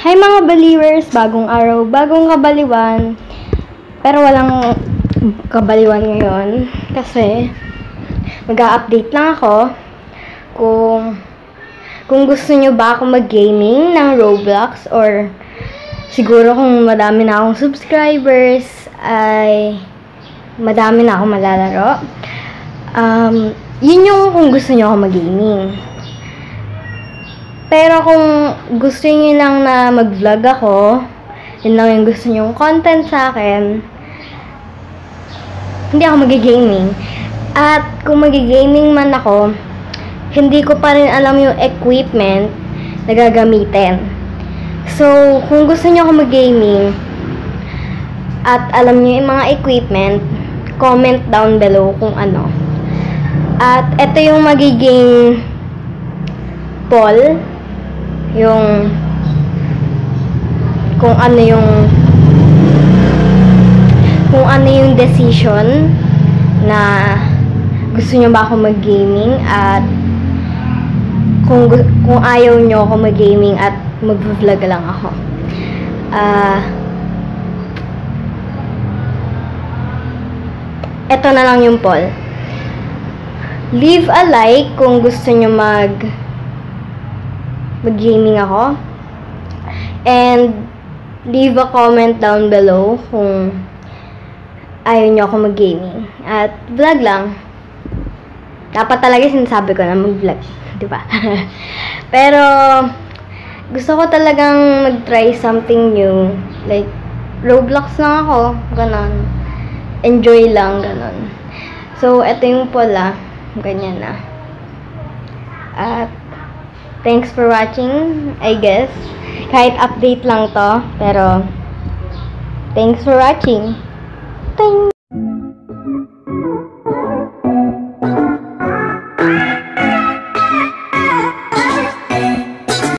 Hi mga baliwers, bagong araw, bagong kabaliwan. Pero walang kabaliwan ngayon kasi mag-a-update lang ako kung gusto nyo ba ako mag-gaming ng Roblox, or siguro kung madami na akong subscribers ay madami na akong malalaro. Yun yung kung gusto nyo ako mag-gaming. Pero kung gusto niyo lang na mag-vlog ako, yun lang yung gusto niyong content sa akin, hindi ako mag-gaming. At kung mag-gaming man ako, hindi ko pa rin alam yung equipment na gagamitin. So, kung gusto niyo ako mag-gaming at alam niyo yung mga equipment, comment down below kung ano. At ito yung magiging poll, yung kung ano yung decision na gusto nyo ba ako mag-gaming, at kung ayaw nyo ako mag-gaming at mag-vlog lang ako. Eto na lang yung poll. Leave a like kung gusto nyo mag-gaming ako, and leave a comment down below kung ayaw nyo ako mag-gaming at vlog lang. Dapat talaga sinasabi ko na mag-vlog, diba? Pero gusto ko talagang mag-try something new, like Roblox lang ako, ganon, enjoy lang, ganon. So eto yung poll, ganyan na. At thanks for watching, I guess. Kahit update lang to, pero thanks for watching. Thanks!